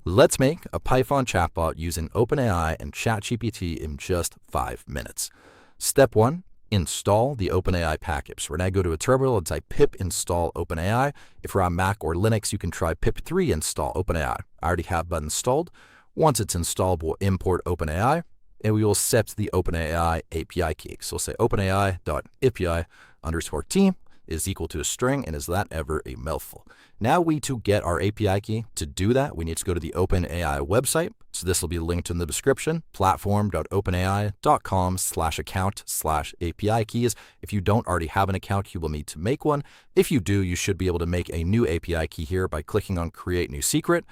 Let's make a Python chatbot using OpenAI and ChatGPT in just 5 minutes. Step 1, install the OpenAI package. We're going to go to a terminal and type pip install OpenAI. If you're on Mac or Linux, you can try pip3 install OpenAI. I already have that installed. Once it's installed, we'll import OpenAI, and we will set the OpenAI API key. So we'll say OpenAI.api_t is equal to a string, and is that ever a mouthful? Now we to get our API key. To do that, we need to go to the OpenAI website. So this will be linked in the description, platform.openai.com/account/API keys. If you don't already have an account, you will need to make one. If you do, you should be able to make a new API key here by clicking on Create New Secret,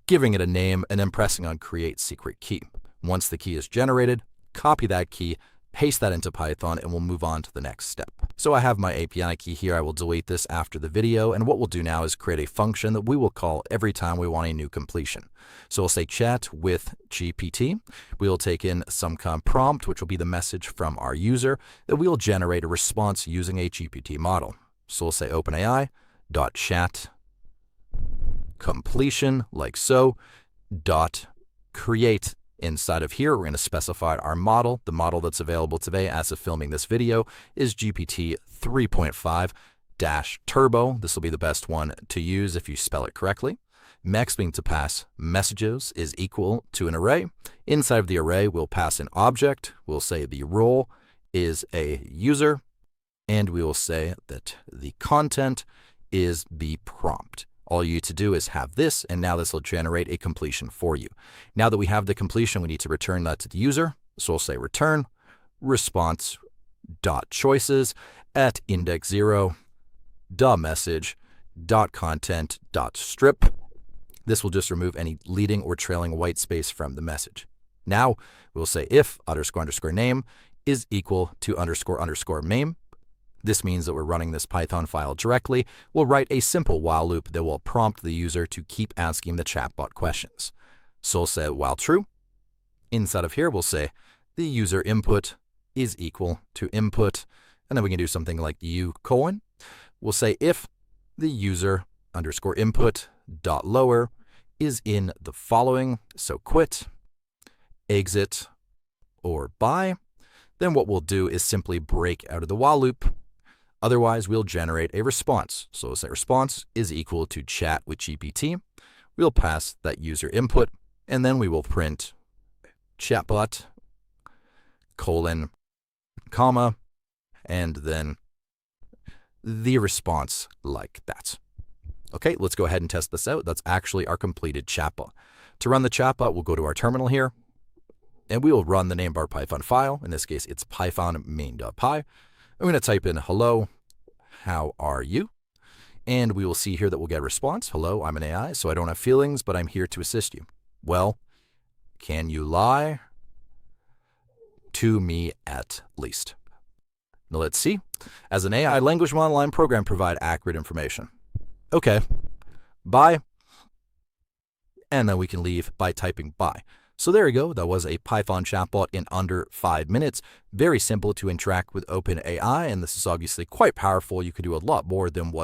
giving it a name, and then pressing on Create Secret Key. Once the key is generated, copy that key, paste that into Python, and we'll move on to the next step. So I have my API key here. I will delete this after the video, and what we'll do now is create a function that we will call every time we want a new completion. So we'll say chat with GPT. We will take in some kind of prompt, which will be the message from our user, that we will generate a response using a GPT model. So we'll say OpenAI.chat completion, like so, dot create. Inside of here, we're going to specify our model. The model that's available today as of filming this video is GPT 3.5-Turbo. This will be the best one to use if you spell it correctly. Next, we need to pass messages is equal to an array. Inside of the array, we'll pass an object. We'll say the role is a user, and we will say that the content is the prompt. All you need to do is have this, and now this will generate a completion for you. Now that we have the completion, we need to return that to the user. So we'll say return response dot choices at index 0 dot message dot content dot strip. This will just remove any leading or trailing white space from the message. Now we'll say if __name is equal to __ main. This means that we're running this Python file directly. We'll write a simple while loop that will prompt the user to keep asking the chatbot questions. So we'll say while true. Inside of here, we'll say the user input is equal to input, and then we can do something like u:. We'll say if the user _input dot lower is in the following, so quit, exit, or buy, then what we'll do is simply break out of the while loop. Otherwise, we'll generate a response. So we'll say response is equal to chat with GPT. We'll pass that user input, and then we will print chatbot, comma, and then the response like that. Okay, let's go ahead and test this out. That's actually our completed chatbot. To run the chatbot, we'll go to our terminal here, and we will run the name of our Python file. In this case, it's python main.py. I'm going to type in hello, how are you? And we will see here that we'll get a response. Hello, I'm an AI, so I don't have feelings, but I'm here to assist you. Well, can you lie to me at least? Now let's see. As an AI language model line program, provide accurate information. Okay, bye. And then we can leave by typing bye. So there you go. That was a Python chatbot in under 5 minutes. Very simple to interact with OpenAI, and this is obviously quite powerful. You could do a lot more than what